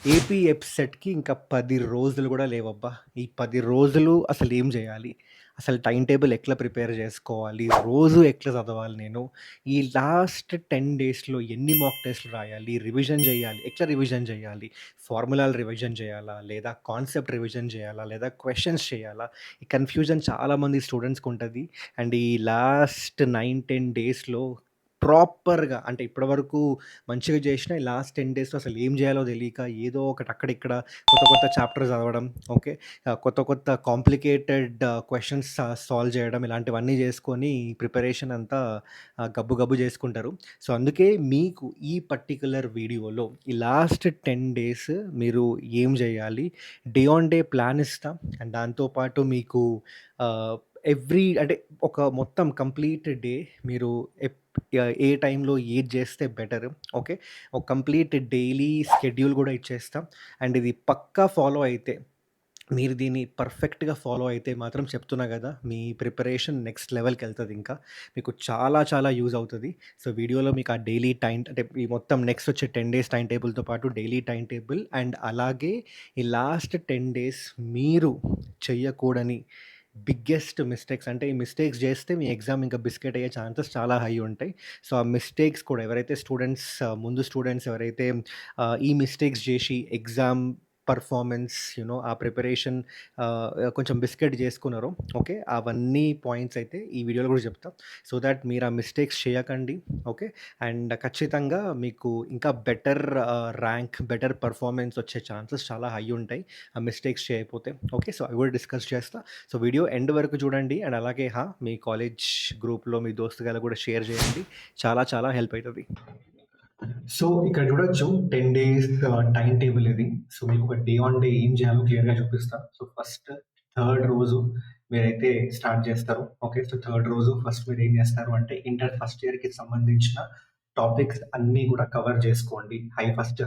AP ఎప్సెట్‌కి ఇంకా 10 రోజులు గూడా లేవబ్బా! ఈ 10 రోజులు అసలేం జేయాలి? అసలు టైమ్ టేబుల్ ఎట్లా ప్రిపేర్ జేసుకోవాలి? రోజు ఎట్లా చదవాలి నేను? ఈ లాస్ట్ 10 డేస్‌లో ఎన్ని మాక్ టెస్ట్‌లు రాయాలి? రివిజన్ జేయాలి. ఎట్లా రివిజన్ జేయాలి? ఫార్ములాలు రివిజన్ జేయాలా? లేదా కాన్సెప్ట్ రివిజన్ జేయాలా? లేదా క్వెషన్స్ చేయాలా? ఈ కన్‌ఫ్యూజన్ చాలామంది స్టూడెంట్స్‌కుంటది. అండ్ ఈ లాస్ట్ 9, 10 డేస్‌లో ప్రాపర్‌గా అంటే ఇప్పటివరకు మంచిగా చేషినా ఈ లాస్ట్ 10 డేస్‌లో అసలేం జేయాలో దెలీక ఏదో ఒకటి అక్కడిక్కడ కొత్త కొత్త చాప్టర్ చదవడం. ఓకే. కొత్త కొత్త కాంప్లికేటెడ్ క్వెషన్స్ సాల్వ్ జేయడం ఇలాంటివన్నీ జేసుకొని ప్రిపరేషన్ అంతా గబ్బు గబ్బు జేసుకుంటారు. సో, అందుకే మీకు ఈ పర్టిక్యులర్ వీడియోలో ఈ లాస్ట్ 10 డేస్ మీరు ఏం జేయాలి? డే ఆన్ డే ప్లాన్ ఇస్తా. అండ్ దాంతో పాటు మీకు ఆహ్, అంటే ఒక మొత్తం కంప్లీట్ డే మీరు ఏ టైంలో ఏది జేస్తే బెటర్. ఓకే. ఒక కంప్లీట్ డైలీ షెడ్యూల్ గూడా ఇచ్చేస్తా. అండ్ ఇది పక్కా ఫాలో అయితే మీరు దీన్ని పర్ఫెక్ట్‌గా ఫాలో అయితే మాత్రం చెప్తున్నా గదా! మీ ప్రిపరేషన్ నెక్స్ట్ లెవెల్‌కెళ్తదింకా. మీకు చాలా చాలా యూజ్ అవుతది. సో, వీడియోలో మీకు ఆ డైలీ అంటే ఈ మొత్తం నెక్స్ట్ వచ్చే 10 డేస్ టైమ్ టేబుల్‌తో పాటు డైలీ టైమ్ టేబుల్ అండ్ అలాగే ఈ లాస్ట్ 10 డేస్ మీరు చెయ్యకూడని బిగ్గెస్ట్ మిస్టేక్స్ అంటే ఈ మిస్టేక్స్ జేస్తే మీ ఎగ్జామ్ ఇంకా బిస్కెట్ అయ్యే ఛాన్సెస్ చాలా హై ఉంటాయి. సో, ఆ మిస్టేక్స్ కూడా ఎవరైతే స్టూడెంట్స్ ఎవరైతే ఈ మిస్టేక్స్ జేషి ఎగ్జామ్ పర్ఫార్మెన్స్ ఆ ప్రిపరేషన్ కొంచెం బిస్కెట్ జేసుకున్నారో ఓకే. అవన్నీ పాయింట్స్ అయితే ఈ వీడియోలో గూడా చెప్తా. సో థాట్ మీరు ఆ మిస్టేక్స్ చేయకండి. ఓకే. అండ్ ఖచ్చితంగా మీకు ఇంకా బెటర్ బెటర్ పర్ఫార్మెన్స్ వచ్చే ఛాన్సెస్ చాలా హై ఉంటాయి. ఆ మిస్టేక్స్ చేయకపోతే. ఓకే. సో, అవి గూడా డిస్కస్ చేస్తా. సో, వీడియో ఎండ్ వరకు చూడండి. అండ్ అలాగే మీ కాలేజ్ గ్రూప్‌లో మీ దోస్తుగాళ్ళకి గూడా షేర్ జేయండి. చాలా చాలా హెల్ప్ అయితది. సో, ఇక్కడ చూడొచ్చు 10 డేస్ టైమ్ టేబుల్ ఇది. సో, మీకు ఒక డే ఆన్ డే ఏం చేయాలో క్లియర్‌గా చూపిస్తా. సో, ఫస్ట్ థర్డ్ రోజు మీరైతే స్టార్ట్ చేస్తారు. ఓకే. సో, థర్డ్ రోజు ఫస్ట్ మీరేం చేస్తారు అంటే ఇంటర్ ఫస్ట్ ఇయర్‌కి సంబంధించిన టాపిక్స్ అన్నీ కూడా కవర్ చేసుకోండి.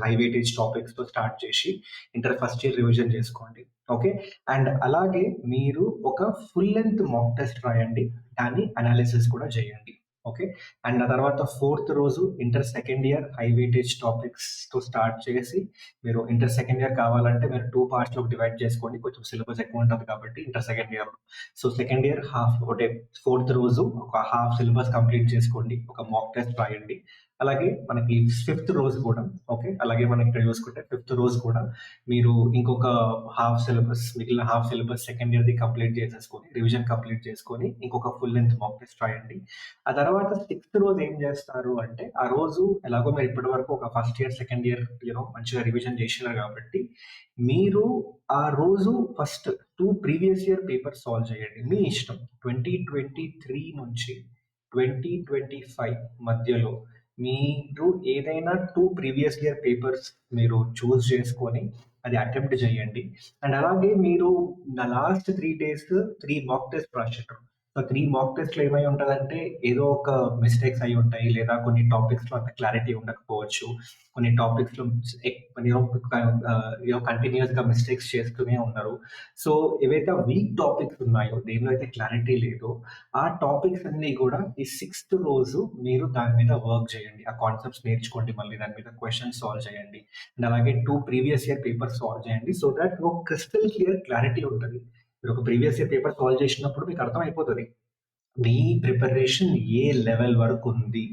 హై వెయిటేజ్ టాపిక్స్‌తో స్టార్ట్ చేసి ఇంటర్ ఫస్ట్ ఇయర్ రివిజన్ చేసుకోండి. ఓకే. అండ్ అలాగే మీరు ఒక ఫుల్ లెంగ్త్ మాక్ టెస్ట్ రాయండి. దాన్ని అనాలిసిస్ కూడా చేయండి. ఓకే. అండ్ ఆ తర్వాత ఫోర్త్ రోజు inter second year high weightage టాపిక్స్‌తో స్టార్ట్ చేసి, మీరు ఇంటర్ సెకండ్ ఇయర్ కావాలంటే మీరు 2 పార్ట్స్‌లోకి డివైడ్ చేసుకోండి. కొంచెం సిలబస్ ఎక్కువ ఉంటది కాబట్టి ఇంటర్ సెకండ్ ఇయర్‌లో. సో, సెకండ్ ఇయర్ హాఫ్ ఒకటే ఫోర్త్ రోజు ఒక హాఫ్ సిలబస్ కంప్లీట్ చేసుకోండి. ఒక మాక్ టెస్ట్ రాయండి. అలాగే మనకి ఫిఫ్త్ రోజు కూడా ఓకే. అలాగే మనకి ఇక్కడ చూసుకుంటే ఫిఫ్త్ రోజు కూడా మీరు ఇంకొక మిగిలిన హాఫ్ సిలబస్ సెకండ్ ఇయర్‌ది కంప్లీట్ చేసేసుకొని, రివిజన్ కంప్లీట్ చేసుకొని, ఇంకొక ఫుల్ లెంగ్త్ మాక్ టెస్ట్ రాయండి. ఆ తర్వాత సిక్స్త్ రోజు ఏం చేస్తారు అంటే, ఆ రోజు ఎలాగో మీరు ఇప్పటివరకు ఒక ఫస్ట్ ఇయర్, సెకండ్ ఇయర్ మంచిగా రివిజన్ చేసినారు కాబట్టి, మీరు ఆ రోజు first 2 previous year papers solve చేయండి. మీ ఇష్టం. 2023 నుంచి 2025 మధ్యలో మీరు ఏదైనా 2 ప్రీవియస్ ఇయర్ పేపర్స్ మీరు చూజ్ చేసుకొని అది అటెంప్ట్ చేయండి. అండ్ అలాగే మీరు లాస్ట్ 3 డేస్ 3 మాక్ టెస్ట్ రాసిండ్రు. సో 3 మాక్ టెస్ట్‌లో ఏమై ఉంటదంటే, ఏదో ఒక మిస్టేక్స్ అయ్యి ఉంటాయి. లేదా కొన్ని టాపిక్స్‌లో అంత క్లారిటీ ఉండకపోవచ్చు. కొన్ని టాపిక్స్‌లో కంటిన్యూయస్‌గా మిస్టేక్స్ చేస్తూనే ఉన్నారు. సో, ఏవైతే వీక్ టాపిక్స్ ఉన్నాయో, దేనిలో అయితే క్లారిటీ లేదో, ఆ టాపిక్స్ అన్నీ గూడా ఈ సిక్స్త్ రోజు మీరు దాని మీద వర్క్ చేయండి. ఆ కాన్సెప్ట్స్ నేర్చుకోండి మళ్ళీ దాని మీద క్వెషన్స్ సాల్వ్ చేయండి. అండ్ అలాగే 2 ప్రీవియస్ ఇయర్ పేపర్స్ సాల్వ్ చేయండి. సో థట్ ఒక క్రిస్టల్ క్లియర్ క్లారిటీ ఉంటది. మీరొక ప్రీవియస్ ఇయర్ పేపర్ సాల్వ్ చేసినప్పుడు మీకు అర్థమైపోతది. మీ ప్రిపరేషన్ ఏ లెవెల్ వరకుంది?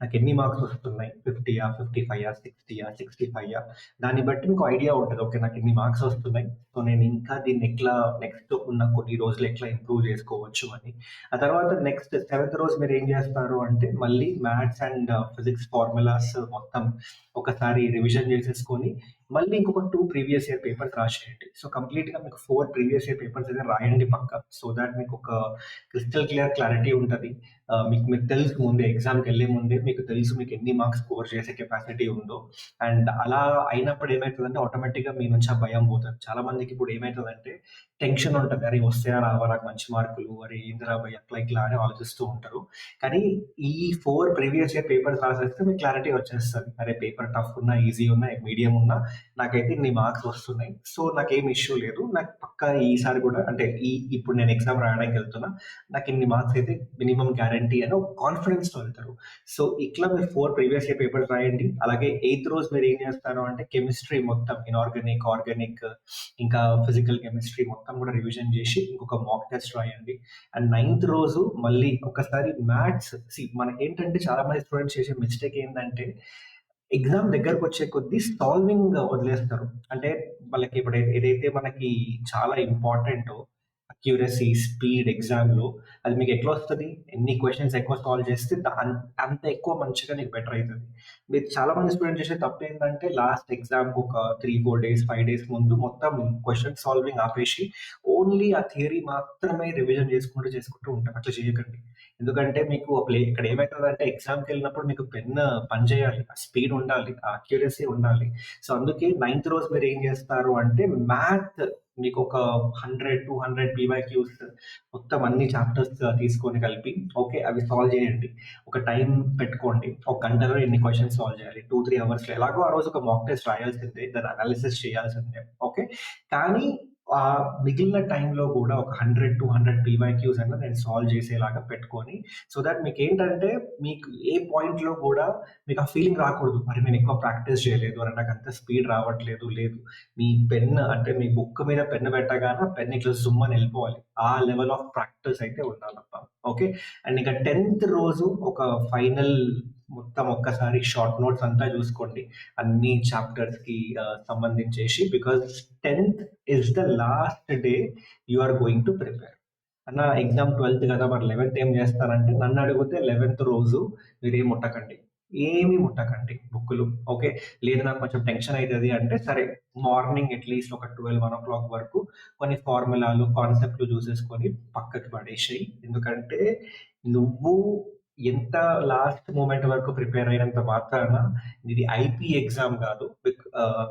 నాకెన్ని మార్క్స్ వస్తున్నాయి? 50 55 60 65 దాన్ని బట్టి మీకు ఐడియా ఉంటది. ఓకే. నాకిన్ని మార్క్స్ వస్తున్నాయి. సో, నేను ఇంకా దీన్ని ఎట్లా నెక్స్ట్ ఉన్న కొన్ని రోజులు ఎట్లా ఇంప్రూవ్ చేసుకోవచ్చు అని. ఆ తర్వాత నెక్స్ట్ సెవెంత్ రోజు మీరేం చేస్తారు అంటే, మళ్ళీ మ్యాథ్స్ అండ్ ఫిజిక్స్ ఫార్ములాస్ మొత్తం ఒకసారి రివిజన్ చేసేసుకొని, మళ్ళీ ఇంకొక 2 ప్రీవియస్ ఇయర్ పేపర్స్ రాసేయండి. సో, కంప్లీట్‌గా మీకు 4 ప్రీవియస్ ఇయర్ పేపర్స్ అయితే రాయండి పక్కా. సో థట్ మీకొక క్రిస్టల్ క్లారిటీ ఉంటది. మీకు మీకు తెలుసు ముందే ఎగ్జామ్‌కెళ్ళే ముందే మీకు తెలుసు మీకు ఎన్ని మార్క్స్ స్కోర్ చేసే కెపాసిటీ ఉందో. అండ్ అలా అయినప్పుడు ఏమైతదంటే ఆటోమేటిక్‌గా మీ నుంచి ఆ భయం పోతది. చాలా మందికి ఇప్పుడు ఏమైతదంటే టెన్షన్ ఉంటది. అరే! వస్తాయా రావా నాకు మంచి మార్కులు? అరే! ఏందిరా భయ్ అట్లా ఇట్లా అని ఆలోచిస్తూ ఉంటారు. కానీ ఈ 4 ప్రీవియస్ ఇయర్ పేపర్స్ రాసేస్తే మీకు క్లారిటీ వచ్చేస్తది. అరే! పేపర్ టఫ్ ఉన్నా, ఈజీ ఉన్నా, మీడియం ఉన్నా నాకైతే ఇన్ని మార్క్స్ వస్తున్నాయి. సో, నాకేం ఇష్యూ లేదు. నాకు పక్కా ఈసారి గూడా అంటే ఇప్పుడు నేను ఎగ్జామ్ రాయడానికెళ్తున్నా. నాకిన్ని మార్క్స్ అయితే మినిమమ్ గ్యారంటీ అని ఒక కాన్ఫిడెన్స్‌తో వెళ్తారు. సో, ఇట్లా మీరు 4 ప్రీవియస్ ఇయర్ పేపర్స్ రాయండి. అలాగే ఎయిత్ రోజు మీరేం చేస్తారు అంటే కెమిస్ట్రీ మొత్తం ఇనార్గానిక్, ఆర్గానిక్ ఇంకా ఫిజికల్ కెమిస్ట్రీ మొత్తం కూడా రివిజన్ చేసి ఇంకొక మాక్ టెస్ట్ రాయండి. అండ్ నైన్త్ రోజు మళ్ళీ ఒకసారి మ్యాథ్స్ మనకేంటంటే చాలా మంది స్టూడెంట్స్ చేసే మిస్టేక్ ఏంటంటే ఎగ్జామ్ దగ్గరకొచ్చే కొద్దీ సాల్వింగ్ వదిలేస్తారు. అంటే వాళ్ళకి ఇప్పుడు ఏదైతే మనకి చాలా ఇంపార్టెంటో అక్యురసీ, స్పీడ్ ఎగ్జామ్‌లో అది మీకెట్లా వస్తది? ఎన్ని క్వెషన్స్ ఎక్కువ సాల్వ్ చేస్తే అంత ఎక్కువ మంచిగా నీకు బెటర్ అయితది. మీరు చాలా మంది స్టూడెంట్స్ చేసే తప్పేంటంటే లాస్ట్ ఎగ్జామ్‌కి ఒక 3, 4 డేస్, 5 డేస్ ముందు మొత్తం క్వెషన్ సాల్వింగ్ ఆపేసి ఓన్లీ ఆ థియరీ మాత్రమే రివిజన్ చేసుకుంటూ ఉంటారు. అట్లా చేయకండి. ఎందుకంటే మీకు ఇక్కడ ఏమైతదంటే ఎగ్జామ్‌కెళ్ళినప్పుడు మీకు పని చేయాలి. ఆ స్పీడ్ ఉండాలి. ఆ అక్యురసీ ఉండాలి. సో, అందుకే నైన్త్ రోజు మీరేం చేస్తారు అంటే మ్యాథ్ మీకొక 100, 200 పీవైక్యూస్ మొత్తం అన్ని చాప్టర్స్ తీసుకొని కలిపి ఓకే. అవి సాల్వ్ చేయండి. ఒక టైం పెట్టుకోండి. ఒక గంటలో ఎన్ని క్వెషన్స్ సాల్వ్ చేయాలి. 2, 3 అవర్స్‌లో ఎలాగో ఆ రోజు ఒక మాక్ టెస్ట్ రాయాల్సిందే. దాని అనాలిసిస్ చేయాల్సిందే. ఓకే. కానీ మిగిలిన టైంలో గూడా ఒక 100, 200 పీవైక్యూస్ అన్నా నేను సాల్వ్ చేసేలాగా పెట్టుకొని సో దట్ మీకేంటంటే మీకు ఏ పాయింట్‌లో గూడా మీకు ఆ ఫీలింగ్ రాకూడదు. అరే! నేను ఎక్కువ ప్రాక్టీస్ చేయలేదు. అరే! నాకంత స్పీడ్ రావట్లేదు. లేదు. మీ పెన్ అంటే మీ బుక్ మీద పెన్ పెట్టగానే పెన్ ఇట్లా జుమ్ అని వెళ్ళిపోవాలి. ఆ లెవెల్ ఆఫ్ ప్రాక్టీస్ అయితే ఉండాలబ్బా! ఓకే. అండ్ ఇక 10థ్ రోజు ఒక ఫైనల్ మొత్తం ఒక్కసారి షార్ట్ నోట్స్ అంతా చూసుకోండి. అన్ని చాప్టర్స్‌కి సంబంధించేసి బికాజ్ 10థ్ is the last day you are going to prepare. అన్న ఎగ్జామ్ 12థ్ కదా! మరి 11థ్ ఏం చేస్తారంటే నన్నడిగితే 11థ్ రోజు మీరేం ముట్టకండి. ఏమి ముట్టకండి బుక్కులు. ఓకే. లేదు నాకు కొంచెం టెన్షన్ అయితది అంటే సరే మార్నింగ్ అట్‌లీస్ట్ ఒక 12, 1 వరకు కొన్ని ఫార్ములాలు, కాన్సెప్ట్‌లు చూసేసుకొని పక్కకి పడేసేయి. ఎందుకంటే నువ్వు ఎంత లాస్ట్ మొమెంట్ వరకు ప్రిపేర్ అయినంత మాత్రాన ఇది ఐపీ ఎగ్జామ్ కాదు.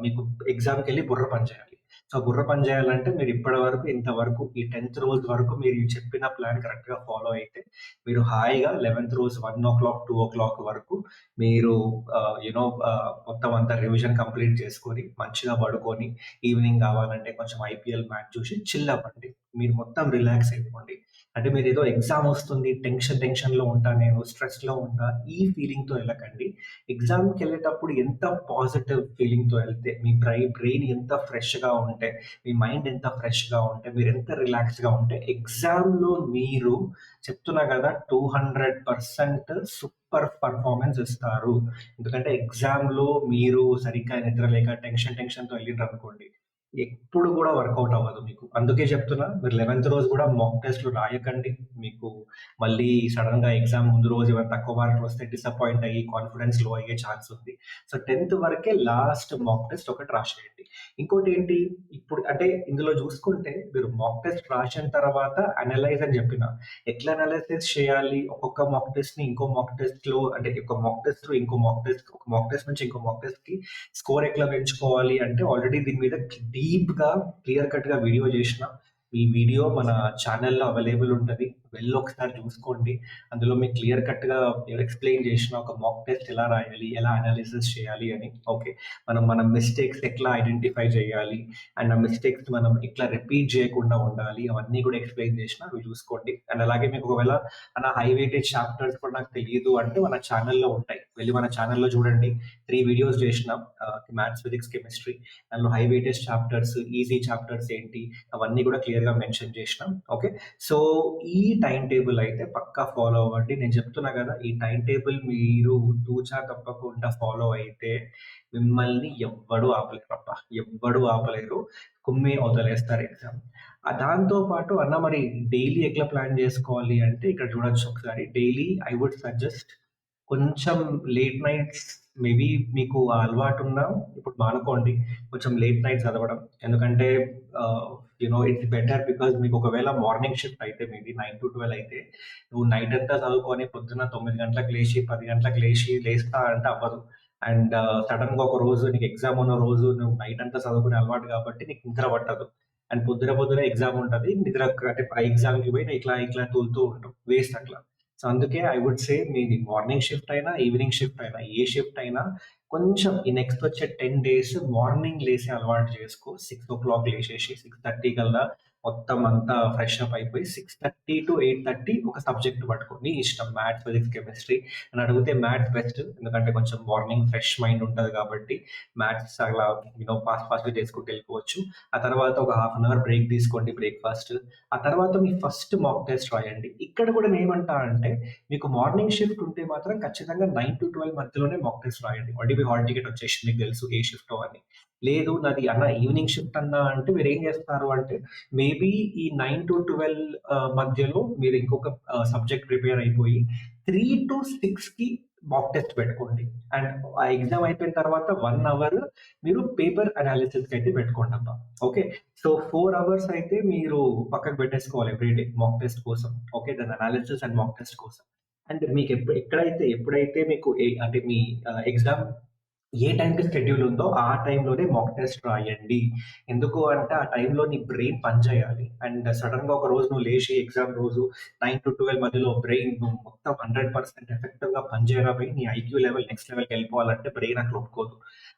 మీకు ఎగ్జామ్‌కెళ్ళి బుర్ర పని చేయాలి. సో, బుర్ర పని చేయాలంటే మీరు ఇప్పటి వరకు ఇంతవరకు ఈ 10థ్ రోజు వరకు మీరు ఈ చెప్పిన ప్లాన్ కరెక్ట్‌గా ఫాలో అయితే మీరు హాయిగా 11థ్ రోజు 1:00, 2:00 వరకు మీరు మొత్తం అంతా రివిజన్ కంప్లీట్ చేసుకొని, మంచిగా పడుకొని, ఈవినింగ్ కావాలంటే కొంచెం ఐపీఎల్ మ్యాచ్ చూసి చిల్ అవ్వండి. మీరు మొత్తం రిలాక్స్ అయిపోండి. అంటే మీరేదో ఎగ్జామ్ వస్తుంది, టెన్షన్‌లో ఉంటా నేను, స్ట్రెస్‌లో ఉంటా ఈ ఫీలింగ్‌తో ఎళ్ళకండి. ఎగ్జామ్‌కెళ్ళేటప్పుడు ఎంత పాజిటివ్ ఫీలింగ్‌తో ఎళ్తే, మీ బ్రెయిన్ ఎంత ఫ్రెష్‌గా ఉంటే, మీ మైండ్ ఎంత ఫ్రెష్‌గా ఉంటే, మీరెంత రిలాక్స్‌గా ఉంటే, ఎగ్జామ్‌లో మీరు చెప్తున్నా కదా 200% సూపర్ పెర్ఫార్మన్స్ ఇస్తారు. ఎందుకంటే ఎగ్జామ్‌లో మీరు సరిగ్గా నిద్ర లేక టెన్షన్‌తో ఎళ్ళిండ్రనుకోండి, ఎప్పుడు గూడా వర్కౌట్ అవ్వదు మీకు. అందుకే చెప్తున్నా మీరు 11థ్ రోజు గూడా మాక్ టెస్ట్‌లు రాయకండి. మీకు మళ్ళీ సడెన్‌గా ఎగ్జామ్ ముందు రోజు ఏమైనా తక్కువ మార్కులు వస్తే డిసప్పాయింట్ అయ్యి కాన్ఫిడెన్స్ లో అయ్యే ఛాన్స్ ఉంది. సో 10థ్ వరకే లాస్ట్ మాక్ టెస్ట్ ఒకటి రాసేయండి. ఇంకోటేంటి ఇప్పుడు అంటే ఇందులో చూసుకుంటే మీరు మాక్ టెస్ట్ రాసిన తర్వాత అనలైజ్ అని చెప్పిన. ఎట్లా అనలైసిస్ చేయాలి? ఒక్కొక్క మాక్ టెస్ట్‌ని ఇంకో మాక్ టెస్ట్‌లో అంటే ఒక మాక్ టెస్ట్ ఇంకో మాక్ టెస్ట్, ఒక మాక్ టెస్ట్ నుంచి ఇంకో మాక్ టెస్ట్‌కి స్కోర్ ఎట్లా పెంచుకోవాలి అంటే ఆల్రెడీ దీని మీద డీప్‌గా క్లియర్ కట్‌గా వీడియో చేసిన. ఈ వీడియో మన ఛానెల్‌లో అవైలబుల్ ఉంటది. వెళ్లి ఒకసారి చూసుకోండి. అందులో మీకు క్లియర్ కట్‌గా ఎక్స్‌ప్లెయిన్ చేసిన ఒక మాక్ టెస్ట్ ఎలా రాయాలి? ఎలా అనాలిసిస్ చేయాలి అని. ఓకే. మన మిస్టేక్స్ ఎట్లా ఐడెంటిఫై చేయాలి? అండ్ ఆ మిస్టేక్స్ మనం ఎట్లా రిపీట్ చేయకుండా ఉండాలి? అవన్నీ కూడా ఎక్స్‌ప్లెయిన్ చేసిన అవి చూసుకోండి. అండ్ అలాగే మీకు ఒకవేళ హై వెయిటేజ్ చాప్టర్స్ కూడా నాకు తెలీదు అంటే మన ఛానెల్‌లో ఉంటాయి. వెళ్లి మన ఛానెల్‌లో చూడండి. 3 వీడియోస్ చేసినాం. Maths, physics, chemistry. దానిలో high weightage chapters, easy chapters ఏంటి? అవన్నీ కూడా క్లియర్‌గా మెన్షన్ చేసినాం. ఓకే. సో, ఈ టైమ్ టేబుల్ అయితే పక్కా ఫాలో అవ్వండి. నేను చెప్తున్నా కదా! ఈ టైమ్ టేబుల్ మీరు తూచా తప్పకుండా ఫాలో అయితే మిమ్మల్ని ఎవ్వడు ఆపలేరబ్బా! ఎవ్వడు ఆపలేరు. కుమ్మి అవతలేస్తారు ఎగ్జామ్. దాంతో పాటు అన్న మరి డైలీ ఎట్లా ప్లాన్ చేసుకోవాలి అంటే ఇక్కడ చూడొచ్చు ఒకసారి. డైలీ ఐ వుడ్ సజెస్ట్ కొంచెం లేట్ నైట్స్ మేబీ మీకు ఆ అలవాటున్నా ఇప్పుడు మానుకోండి. కొంచెం లేట్ నైట్ చదవడం. ఎందుకంటే ఇట్స్ బెటర్ బికాజ్ మీకు ఒకవేళ మార్నింగ్ షిఫ్ట్ అయితే మీది 9-12 అయితే నువ్వు నైట్ అంతా చదువుకొని పొద్దున్న 9 గంటలకు లేసి, 10 గంటలకు లేస్తా అంటే అవ్వదు. అండ్ సడెన్‌గా ఒక రోజు నీకు ఎగ్జామ్ ఉన్న రోజు నువ్వు నైట్ అంతా చదువుకునే అలవాటు కాబట్టి నీకు నిద్ర పట్టదు. అండ్ పొద్దున ఎగ్జామ్ ఉంటది. నిద్ర అంటే ఆ ఎగ్జామ్‌కి పోయి నువ్వు ఇట్లా తూలుతూ ఉంటావు. వేస్ట్ అట్లా. సో, అందుకే ఐ వుడ్ సే మీది మార్నింగ్ షిఫ్ట్ అయినా, ఈవినింగ్ షిఫ్ట్ అయినా, ఏ షిఫ్ట్ అయినా కొంచెం ఈ నెక్స్ట్ వచ్చే 10 డేస్ మార్నింగ్ లేసే అలవాటు చేసుకో. 6:00 లేసేసి 6:30 కల్లా మొత్తం అంతా ఫ్రెష్ అప్ అయిపోయి 6:30-8:30 ఒక సబ్జెక్ట్ పట్టుకో. నీ ఇష్టం మ్యాథ్స్, ఫిజిక్స్, కెమిస్ట్రీ అని అడిగితే మ్యాథ్స్ బెస్ట్. ఎందుకంటే కొంచెం మార్నింగ్ ఫ్రెష్ మైండ్ ఉంటది కాబట్టి మ్యాథ్స్ అలా ఫాస్ట్‌గా చేసుకుంటూ వెళ్ళిపోవచ్చు. ఆ తర్వాత ఒక హాఫ్ అన్ అవర్ బ్రేక్ తీసుకోండి బ్రేక్‌ఫాస్ట్. ఆ తర్వాత మీ ఫస్ట్ మాక్ టెస్ట్ రాయండి. ఇక్కడ కూడా నేనేమంటా అంటే మీకు మార్నింగ్ షిఫ్ట్ ఉంటే మాత్రం ఖచ్చితంగా 9-12 మధ్యలోనే మాక్ టెస్ట్ రాయండి. ఆల్రెడీ మీ హాల్ టికెట్ వచ్చేసింది మీకు తెలుసు ఏ షిఫ్టో అని. లేదు నాది అన్న ఈవినింగ్ షిఫ్ట్ అన్నా అంటే మీరేం చేస్తారు అంటే మేబీ ఈ 9-12 మధ్యలో మీరు ఇంకొక సబ్జెక్ట్ ప్రిపేర్ అయిపోయి 3-6కి మాక్ టెస్ట్ పెట్టుకోండి. అండ్ ఆ ఎగ్జామ్ అయిపోయిన తర్వాత 1 అవర్ మీరు పేపర్ అనాలిసిస్‌కి అయితే పెట్టుకోండబ్బా. ఓకే. సో 4 అవర్స్ అయితే మీరు పక్కకు పెట్టేసుకోవాలి ఎవ్రీడే మాక్ టెస్ట్ కోసం. ఓకే. దాని అనాలిసిస్ అండ్ మాక్ టెస్ట్ కోసం. అండ్ మీకు ఎప్పుడైతే మీకు అంటే మీ ఎగ్జామ్ ఏ టైంకి షెడ్యూల్ ఉందో ఆ టైంలోనే మాక్ టెస్ట్ రాయండి. ఎందుకు అంటే ఆ టైంలో నీ బ్రెయిన్ పని చేయాలి. అండ్ సడెన్‌గా ఒక రోజు నువ్వు లేచి ఎగ్జామ్ రోజు 9-12 మధ్యలో బ్రెయిన్ నువ్వు మొత్తం 100% ఎఫెక్టివ్‌గా పనిచేయకపోయి నీ ఐక్యూ లెవెల్ నెక్స్ట్ లెవెల్‌కి వెళ్ళిపోవాలంటే బ్రెయిన్ అట్లా ఒప్పుకోదు.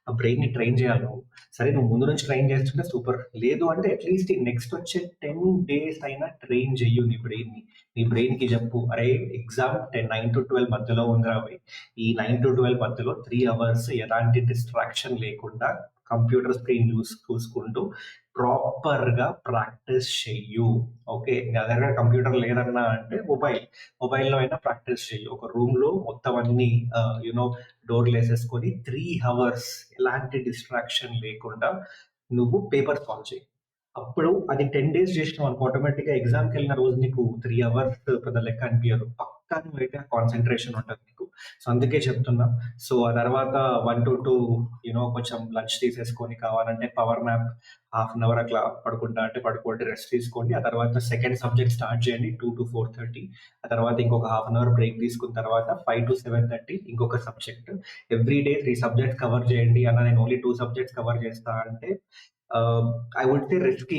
ఆ బ్రెయిన్‌ని ట్రైన్ చేయాలి నువ్వు. సరే నువ్వు ముందు నుంచి ట్రైన్ చేస్తుంటే సూపర్. లేదు అంటే అట్‌లీస్ట్ ఈ నెక్స్ట్ వచ్చే 10 డేస్ అయినా ట్రైన్ చెయ్యు నీ బ్రెయిన్‌ని. నీ బ్రెయిన్‌కి చెప్పు, "అరేయ్! ఎగ్జామ్ 9-12 మధ్యలో ఉందిరా బయ్. ఈ 9-12 మధ్యలో 3 అవర్స్ ఎలాంటి డిస్ట్రాక్షన్ లేకుండా కంప్యూటర్ స్క్రీన్ చూసుకుంటూ ప్రాపర్‌గా ప్రాక్టీస్ చెయ్యు." ఓకే. నా దగ్గర కంప్యూటర్ లేదన్నా అంటే మొబైల్‌లో అయినా ప్రాక్టీస్ చెయ్యి. ఒక రూమ్‌లో మొత్తం అన్ని డోర్‌లేసేసుకొని 3 అవర్స్ ఎలాంటి డిస్ట్రాక్షన్ లేకుండా నువ్వు పేపర్ సాల్వ్ చెయి. అప్పుడు అది 10 డేస్ చేసినావనుకో ఆటోమేటిక్‌గా ఎగ్జామ్‌కెళ్ళిన రోజు నీకు 3 అవర్స్ పెద్ద లెక్క అనిపియదు. పక్కా నువ్వైతే కాన్సంట్రేషన్ ఉంటది నీకు. సో, అందుకే చెప్తున్నా. సో, ఆ తర్వాత 1-2 కొంచెం లంచ్ తీసేసుకొని కావాలంటే power nap half an hour అట్లా పడుకుంటా అంటే పడుకోండి, రెస్ట్ తీసుకోండి. ఆ తర్వాత సెకండ్ సబ్జెక్ట్ స్టార్ట్ చేయండి 2-4:30. ఆ తర్వాత ఇంకొక హాఫ్ అన్ అవర్ బ్రేక్ తీసుకున్న తర్వాత 5-7:30 ఇంకొక subject. Every day 3 subjects cover చేయండి. అన్న నేను ఓన్లీ 2 సబ్జెక్ట్స్ కవర్ చేస్తా అంటే ఐ వుడ్ సే రిస్కీ.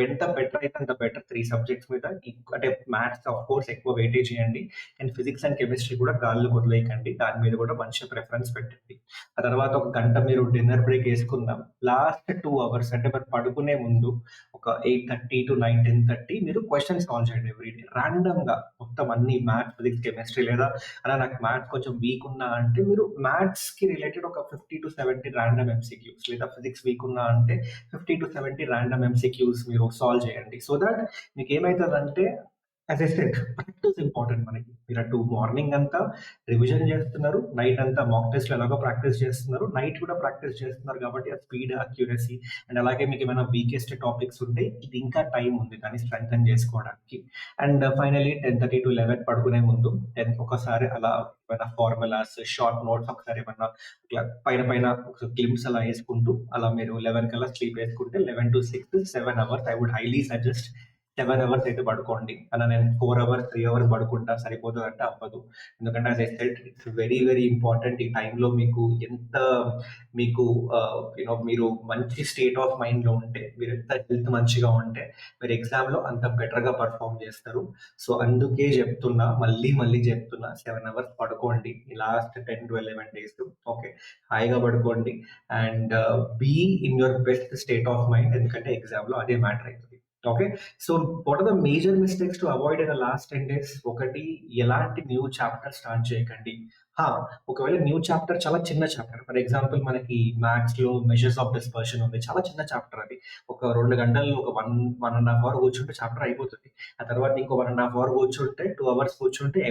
ఎంత బెటర్ అయితే అంత బెటర్ 3 సబ్జెక్ట్స్ మీద అంటే మ్యాథ్స్ ఆఫ్‌కోర్స్ ఎక్కువ వెయిటేజ్ ఇయ్యండి. అండ్ ఫిజిక్స్ అండ్ కెమిస్ట్రీ కూడా గాలిలో వదిలేయకండి. దాని మీద కూడా మంచిగా ప్రిఫరెన్స్ పెట్టండి. ఆ తర్వాత ఒక గంట మీరు డిన్నర్ బ్రేక్ ఏసుకుందాం. లాస్ట్ 2 అవర్స్ అంటే మరి పడుకునే ముందు ఒక 8:30-9, 10:30 మీరు క్వెషన్స్ సాల్వ్ చేయండి ఎవ్రీడే. రాండమ్‌గా మొత్తం అన్ని మ్యాథ్స్, ఫిజిక్స్, కెమిస్ట్రీ లేదా అలా నాకు మ్యాథ్స్ కొంచెం వీక్ ఉన్నా అంటే మీరు మ్యాథ్స్‌కి రిలేటెడ్ ఒక 50-70 రాండమ్ ఎంసీక్యూస్ లేదా ఫిజిక్స్ వీక్ ఉన్నా అంటే 50-70 రాండమ్ ఎంసీక్యూస్ మీరు సాల్వ్ చేయండి. సో థట్ మీకేమైతదంటే as I said practice important మనకి. మీరు అటు మార్నింగ్ అంతా రివిజన్ చేస్తున్నారు. నైట్ అంతా మాక్ టెస్ట్‌లు ఎలాగో ప్రాక్టీస్ చేస్తున్నారు. నైట్ కూడా ప్రాక్టీస్ చేస్తున్నారు కాబట్టి ఆ స్పీడ్, అక్యురసీ అండ్ అలాగే మీకేమైనా వీకెస్ట్ టాపిక్స్ ఉంటే ఇది ఇంకా టైమ్ ఉంది దాన్ని స్ట్రెంథెన్ చేసుకోవడానికి. అండ్ ఫైనల్లీ 10:30-11 పడుకునే ముందు 10 ఒకసారి అలా ఏమైనా ఫార్ములాస్, షార్ట్ నోట్స్ ఒకసారి ఏమన్నా ఇట్లా పైన పైన ఒక గ్లింప్స్ అలా యేసుకుంటూ అలా మీరు 11 కల్లా స్లీప్ యేసుకుంటే 11-6 7 hours I would highly suggest 7 hours అయితే పడుకోండి. అలా నేను 4 అవర్స్, 3 అవర్స్ పడుకుంటా సరిపోతదంటే అవ్వదు. ఎందుకంటే as I said it's very very important. ఈ టైంలో మీకు ఎంత మీకు మీరు మంచి స్టేట్ ఆఫ్ మైండ్‌లో ఉంటే, మీరెంత హెల్త్ మంచిగా ఉంటే, మీరు ఎగ్జామ్‌లో అంత బెటర్‌గా పెర్ఫార్మ్ చేస్తారు. సో, అందుకే చెప్తున్నా, మళ్ళీ మళ్ళీ చెప్తున్నా 7 అవర్స్ పడుకోండి. ఈ లాస్ట్ 10-11 డేస్. ఓకే. హాయిగా పడుకోండి. And be in your best state of mind. ఎందుకంటే ఎగ్జామ్‌లో అదే మ్యాటర్ అయితది. Okay. So, what are the major mistakes to avoid in the last 10 days? ఒకటి ఎలాంటి న్యూ చాప్టర్ స్టార్ట్ చేయకండి. హా! ఒకవేళ న్యూ చాప్టర్ చాలా చిన్న చాప్టర్. ఫర్ ఎగ్జాంపుల్ మనకి మ్యాథ్స్‌లో మెజర్స్ ఆఫ్ డిస్పర్షన్ ఉంది. చాలా చిన్న చాప్టర్ అది. ఒక 2 గంటల్లో ఒక 1 ½ అవర్ కూర్చుంటే చాప్టర్ అయిపోతది. ఆ తర్వాత ఇంకో 1 ½ అవర్ కూర్చుంటే 2 అవర్స్ కూర్చుంటే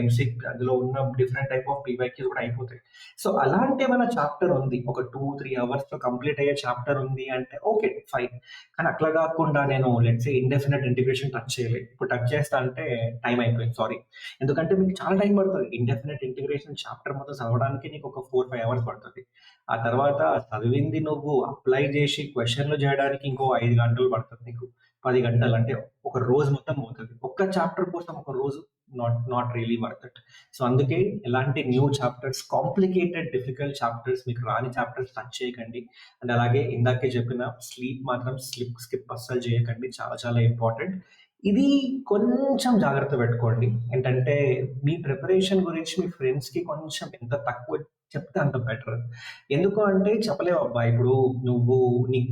అందులో ఉన్న డిఫరెంట్ టైప్ ఆఫ్ పీవైక్యూస్ కూడా అయిపోతాయి. సో, అలాంటి ఏమైనా చాప్టర్ ఉంది. ఒక 2-3 అవర్స్‌లో కంప్లీట్ అయ్యే చాప్టర్ ఉంది అంటే ఓకే. ఫైన్. కానీ అట్లా కాకుండా నేను let's say indefinite integration touch చేయలే. ఇప్పుడు టచ్ చేస్తా అంటే టైమ్ అయిపోయింది. సారీ. ఎందుకంటే మీకు చాలా టైం పడతది. ఇండెఫినిట్ ఇంటిగ్రేషన్ చాప్టర్ మొత్తం చదవడానికి నీకు ఒక 4-5 అవర్స్ పడతది. ఆ తర్వాత చదివింది నువ్వు అప్లై చేసి క్వెషన్‌లు చేయడానికి ఇంకో 5 గంటలు పడతది నీకు. 10 గంటలు అంటే ఒక రోజు మొత్తం పోతది. ఒక్క చాప్టర్ కోసం ఒక రోజు not really worth it. So, అందుకే ఎలాంటి new chapters, complicated difficult chapters మీకు రాని చాప్టర్స్ టచ్ చేయకండి. అండ్ అలాగే ఇందాకే చెప్పిన స్లీప్ మాత్రం స్కిప్ అస్సలు చేయకండి. చాలా చాలా ఇంపార్టెంట్. ఇది కొంచెం జాగ్రత్త పెట్టుకోండి. ఏంటంటే, మీ ప్రిపరేషన్ గురించి మీ ఫ్రెండ్స్‌కి కొంచెం ఎంత తక్కువ చెప్తే అంత బెటర్. ఎందుకు అంటే చెప్పలేవబ్బా! ఇప్పుడు నువ్వు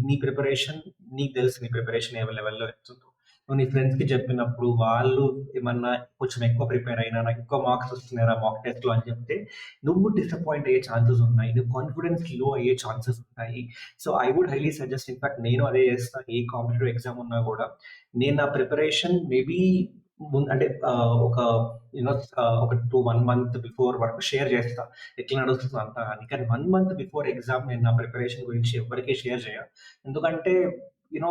నీ ప్రిపరేషన్ నీకు తెలుసు నీ ప్రిపరేషన్ ఏ లెవెల్‌లో ఎళ్తుందో. నువ్వు నీ ఫ్రెండ్స్‌కి చెప్పినప్పుడు వాళ్ళు ఏమన్నా కొంచెం ఎక్కువ ప్రిపేర్ అయినా, నాకు ఎక్కువ మార్క్స్ వస్తున్నాయిరా మాక్ టెస్ట్‌లో అని చెప్తే, నువ్వు డిసప్పాయింట్ అయ్యే ఛాన్సెస్ ఉన్నాయి. నువ్వు కాన్ఫిడెన్స్ లో అయ్యే ఛాన్సెస్ ఉన్నాయి. So, I would highly suggest in fact నేను అదే చేస్తా. ఏ కాంపిటీటివ్ ఎగ్జామ్ ఉన్నా గూడా నేను నా ప్రిపరేషన్ మేబీ అంటే ఒక ఒక 1 మంత్ బిఫోర్ వరకు షేర్ చేస్తా. ఎట్లా నడుస్తుందో అంతా అని. కానీ 1 మంత్ బిఫోర్ ఎగ్జామ్ నేను నా ప్రిపరేషన్ గురించి ఎవ్వరికీ షేర్ చేయ. ఎందుకంటే యూ నో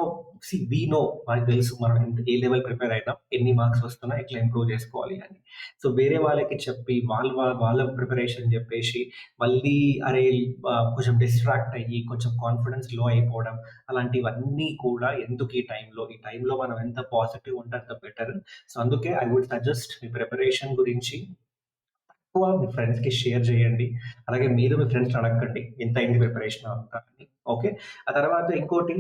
వి నో మనకు తెలుసు మనం ఏ లెవెల్ ప్రిపేర్ అయినా, ఎన్ని మార్క్స్ వస్తున్నాయి, ఎట్లా ఇంప్రూవ్ చేసుకోవాలి అని. సో వేరే వాళ్ళకి చెప్పి వాళ్ళ ప్రిపరేషన్ చెప్పేసి మళ్ళీ అరే కొంచెం డిస్ట్రాక్ట్ అయ్యి కొంచెం కాన్ఫిడెన్స్ లో అయిపోవడం అలాంటివన్నీ కూడా ఎందుకు ఈ టైంలో మనం ఎంత పాజిటివ్ ఉంటే అంత బెటర్. సో అందుకే ఐ వుడ్ సజెస్ట్ మీ ప్రిపరేషన్ గురించి ఎక్కువ మీ ఫ్రెండ్స్‌కి షేర్ చేయండి. అలాగే మీరు మీ ఫ్రెండ్స్‌ని అడగండి. ఎంత అయింది ప్రిపరేషన్ అంతా అని. ఓకే. ఆ తర్వాత ఇంకోటి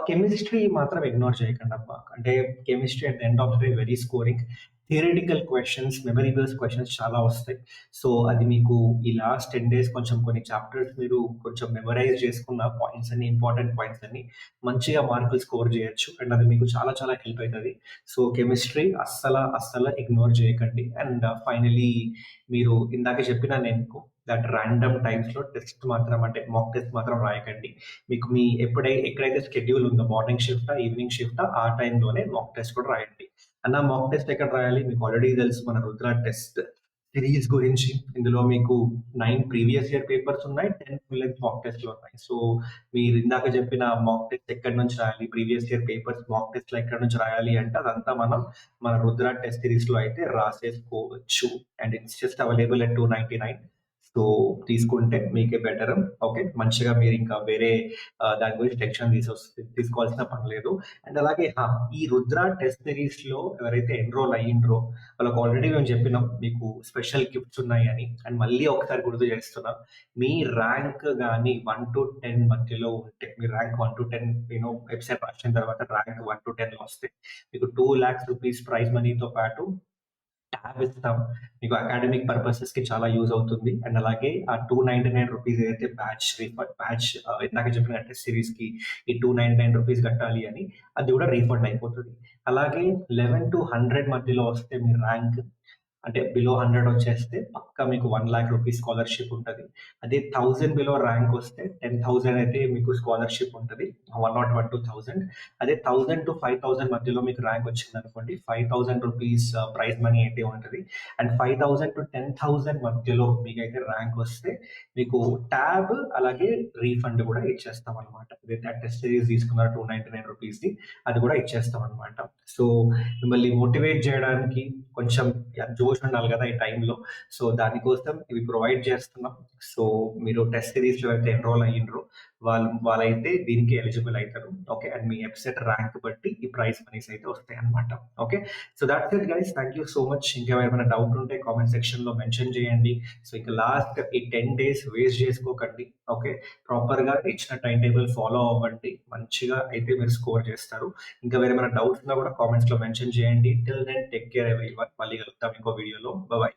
కెమిస్ట్రీ మాత్రం ఇగ్నోర్ చేయకండబ్బా. అంటే chemistry at the end of the day very scoring. Theoretical questions, memory based questions చాలా వస్తాయి. సో, అది మీకు ఈ లాస్ట్ 10 డేస్ కొంచెం కొన్ని చాప్టర్స్ మీరు కొంచెం మెమరైజ్ చేసుకున్న పాయింట్స్ అన్ని, ఇంపార్టెంట్ పాయింట్స్ అన్ని మంచిగా మార్కులు స్కోర్ చేయొచ్చు. అండ్ అది మీకు చాలా చాలా హెల్ప్ అయితది. సో, కెమిస్ట్రీ అస్సల ఇగ్నోర్ చేయకండి. అండ్ ఫైనల్లీ మీరు ఇందాక చెప్పిన నేను దట్ రాండమ్ టైమ్స్‌లో టెస్ట్ మాత్రం అంటే మాక్ టెస్ట్ మాత్రం రాయకండి. మీకు మీ ఎక్కడైతే షెడ్యూల్ ఉందో మార్నింగ్ షిఫ్టా, ఈవినింగ్ షిఫ్టా ఆ టైంలోనే మాక్ టెస్ట్ కూడా రాయండి. అన్న మాక్ టెస్ట్ ఎక్కడ రాయాలి? మీకు ఆల్రెడీ తెలుసు మన రుద్ర టెస్ట్ సిరీస్ గురించి. ఇందులో మీకు 9 ప్రీవియస్ ఇయర్ పేపర్స్ ఉన్నాయి. 10 ఫుల్ లెంగ్త్ మాక్ టెస్ట్‌లు ఉన్నాయి. సో, మీరు ఇందాక చెప్పిన మాక్ టెస్ట్ ఎక్కడి నుంచి రాయాలి? ప్రీవియస్ ఇయర్ పేపర్స్ మాక్ టెస్ట్‌లు ఎక్కడి నుంచి రాయాలి అంటే అదంతా మనం మన రుద్ర టెస్ట్ సిరీస్‌లో అయితే రాసేసుకోవచ్చు. And it's just available at 299. So, తీసుకుంటే మీకే బెటర్. ఓకే. మంచిగా మీరింకా వేరే దాని గురించి టెన్షన్ తీసుకోవాల్సిన పని లేదు. అండ్ అలాగే ఈ రుద్ర టెస్ట్ సిరీస్‌లో ఎవరైతే ఎన్రోల్ అయ్యిండ్రో వాళ్ళకి ఆల్రెడీ మేము చెప్పినాం మీకు స్పెషల్ గిఫ్ట్స్ ఉన్నాయని. అండ్ మళ్ళీ ఒకసారి గుర్తు చేస్తున్నా. మీ ర్యాంక్ గాని 1-10 మధ్యలో ఉంటే మీ ర్యాంక్ 1-10 వెబ్‌సైట్ రాసిన తర్వాత ర్యాంక్ 1-10లో వస్తే మీకు 2,00,000 రూపీస్ ప్రైజ్ మనీతో పాటు ట్యాబ్ ఇస్తాం. మీకు అకాడమిక్ పర్పసెస్‌కి చాలా యూజ్ అవుతుంది. అండ్ అలాగే ఆ 299 రూపీస్ ఏదైతే బ్యాచ్ ఇందాక చెప్పిన టెస్ట్ సిరీస్‌కి ఈ 299 రూపీస్ కట్టాలి అని అది కూడా రీఫండ్ అయిపోతది. అలాగే 11-100 మధ్యలో వస్తే మీ ర్యాంక్ అంటే బిలో 100 వచ్చేస్తే పక్కా మీకు 1,00,000 రూపీస్ స్కాలర్‌షిప్ ఉంటది. అదే 1000 బిలో ర్యాంక్ వస్తే 10,000 అయితే మీకు స్కాలర్‌షిప్ ఉంటది. 101-2,000. అదే 1000-5,000 మధ్యలో మీకు ర్యాంక్ వచ్చిందనుకోండి 5,000 రూపీస్ ప్రైజ్ మనీ అయితే ఉంటది. అండ్ 5,000-10,000 మధ్యలో మీకైతే ర్యాంక్ వస్తే మీకు ట్యాబ్ అలాగే రీఫండ్ కూడా ఇచ్చేస్తామనమాట. ఏదైతే ఆ టెస్ట్ సిరీస్ తీసుకున్నారో 299 రూపీస్‌ది అది కూడా ఇచ్చేస్తామనమాట. సో, మిమ్మల్ని మోటివేట్ చేయడానికి కొంచెం జోష్ ఉండాలి కదా ఈ టైంలో. సో, దానికోసం ఇవి ప్రొవైడ్ చేస్తున్నాం. సో, మీరు టెస్ట్ సిరీస్‌లో అయితే ఎన్రోల్ అయ్యిండ్రో వాళ్ళైతే దీనికి ఎలిజిబుల్ అయితారు. ఓకే. అండ్ మీ ఎఫ్‌సెట్ ర్యాంక్ బట్టి ఈ ప్రైజ్ మనీస్ అయితే వస్తాయన్నమాట. Okay. So, thoughts it guys. Thank you so much. ఇంకేమైనా డౌట్ ఉంటే కామెంట్ సెక్షన్‌లో మెన్షన్ చేయండి. సో, ఇక లాస్ట్ ఈ 10 డేస్ వేస్ట్ చేసుకోకండి. ఓకే. ప్రాపర్‌గా ఇచ్చిన టైమ్ టేబుల్ ఫాలో అవ్వండి. మంచిగా అయితే మీరు స్కోర్ చేస్తారు. ఇంకా వేరేమైనా డౌట్స్ ఉన్నా కూడా కామెంట్స్‌లో మెన్షన్ చేయండి. Till then take care everyone. మళ్ళీ కలుద్దాం ఇంకో వీడియోలో. బాయ్.